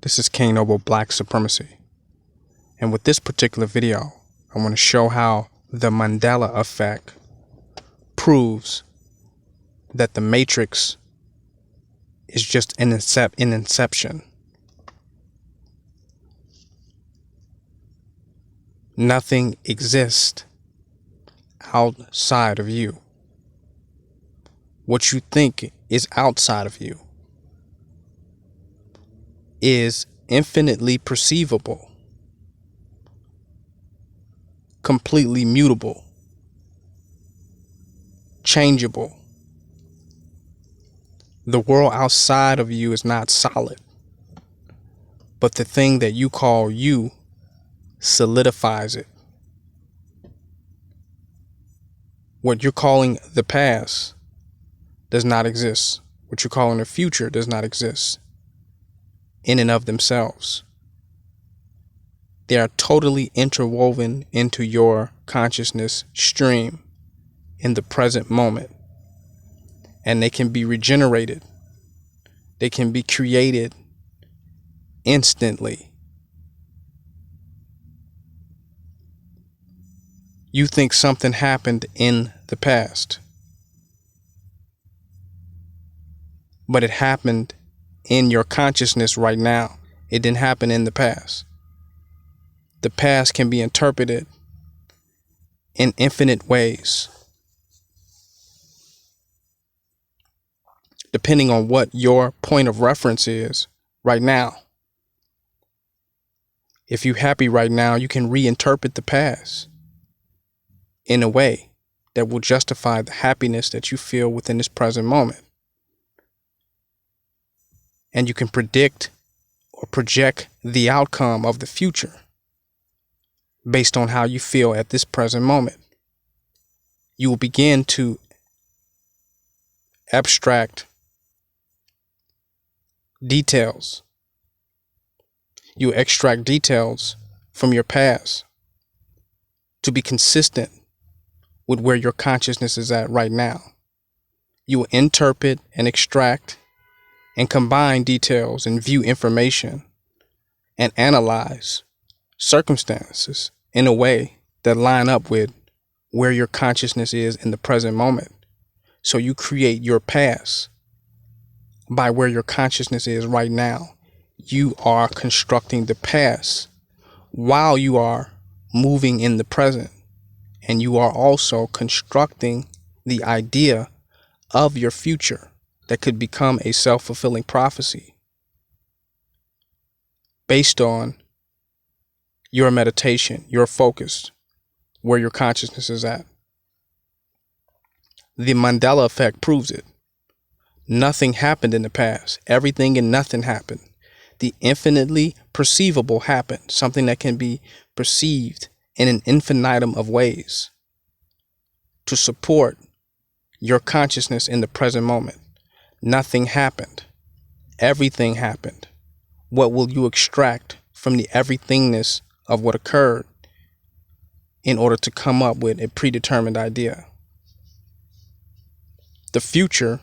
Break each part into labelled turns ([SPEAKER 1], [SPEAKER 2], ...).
[SPEAKER 1] This is King Noble Black Supremacy, and with this particular video I want to show how the Mandela effect proves that the Matrix is just an inception. Nothing exists outside of you. What you think is outside of you is infinitely perceivable, completely mutable, changeable. The world outside of you is not solid, but the thing that you call you solidifies it. What you're calling the past does not exist. What you're calling the future does not exist in and of themselves. They are totally interwoven into your consciousness stream in the present moment, and they can be regenerated. They can be created instantly. You think something happened in the past, but it happened in your consciousness right now. It didn't happen in the past. The past can be interpreted in infinite ways, depending on what your point of reference is right now. If you're happy right now, you can reinterpret the past in a way that will justify the happiness that you feel within this present moment. And you can predict or project the outcome of the future based on how you feel at this present moment. You will begin to abstract details. You extract details from your past to be consistent with where your consciousness is at right now. You will interpret and extract and combine details and view information and analyze circumstances in a way that line up with where your consciousness is in the present moment. So you create your past by where your consciousness is right now. You are constructing the past while you are moving in the present, and you are also constructing the idea of your future that could become a self-fulfilling prophecy based on your meditation, your focus, where your consciousness is at. The Mandela effect proves it. Nothing happened in the past. Everything and nothing happened. The infinitely perceivable happened, something that can be perceived in an infinitum of ways to support your consciousness in the present moment. Nothing happened. Everything happened. What will you extract from the everythingness of what occurred in order to come up with a predetermined idea? The future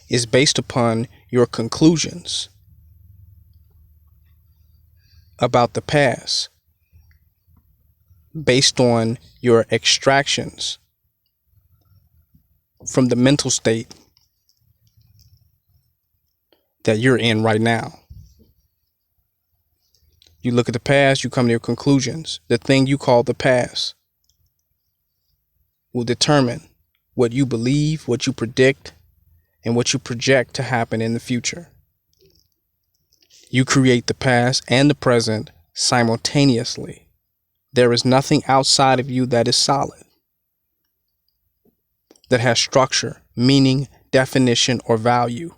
[SPEAKER 1] is based upon your conclusions about the past, based on your extractions from the mental state that you're in right now. You look at the past, you come to your conclusions. The thing you call the past will determine what you believe, what you predict, and what you project to happen in the future. You create the past and the present simultaneously. There is nothing outside of you that is solid, that has structure, meaning, definition, or value.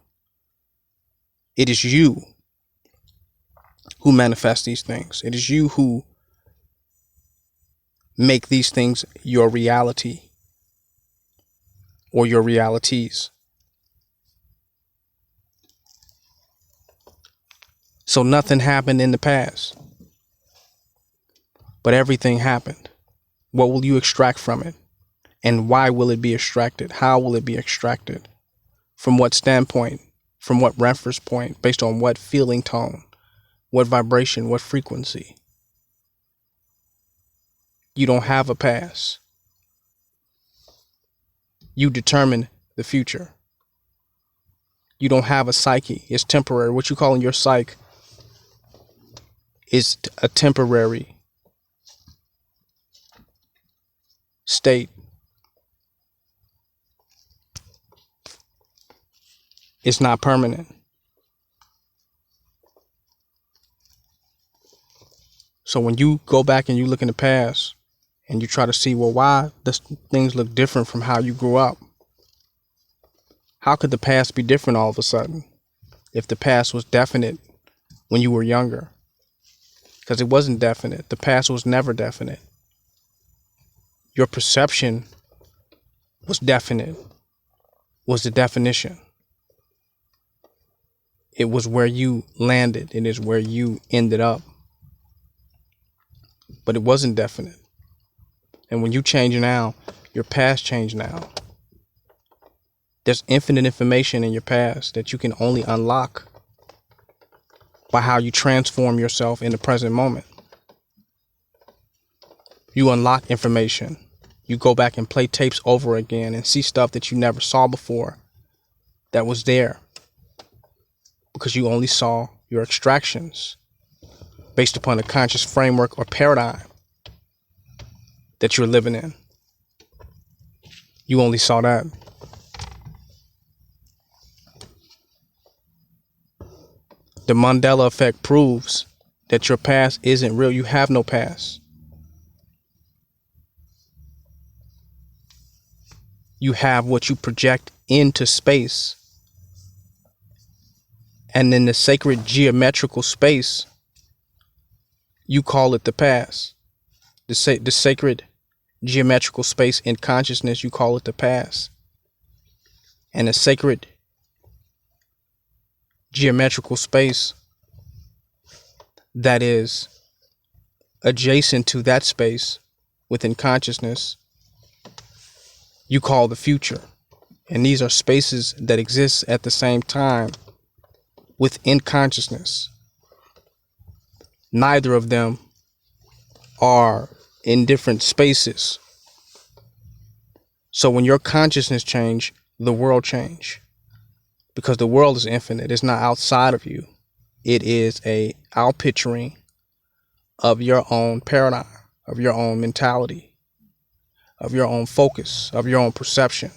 [SPEAKER 1] It is you who manifest these things. It is you who make these things your reality or your realities. So nothing happened in the past, but everything happened. What will you extract from it? And why will it be extracted? How will it be extracted? From what standpoint? From what reference point? Based on what feeling tone? What vibration? What frequency? You don't have a past. You determine the future. You don't have a psyche. It's temporary. What you call in your psyche is a temporary state. It's not permanent. So when you go back and you look in the past and you try to see, well, why does things look different from how you grew up? How could the past be different all of a sudden if the past was definite when you were younger? Because it wasn't definite. The past was never definite. Your perception was definite, was the definition. It was where you landed. It is where you ended up. But it wasn't definite. And when you change now, your past changed now. There's infinite information in your past that you can only unlock by how you transform yourself in the present moment. You unlock information. You go back and play tapes over again and see stuff that you never saw before that was there because you only saw your extractions based upon the conscious framework or paradigm that you're living in. You only saw that. The Mandela effect proves that your past isn't real. You have no past. You have what you project into space. And in the sacred geometrical space, you call it the past. The sacred geometrical space in consciousness, you call it the past. And the sacred geometrical space that is adjacent to that space within consciousness, you call the future. And these are spaces that exist at the same time within consciousness. Neither of them are in different spaces. So when your consciousness change, the world change. Because the world is infinite. It's not outside of you. It is a outpicturing of your own paradigm, of your own mentality, of your own focus, of your own perception.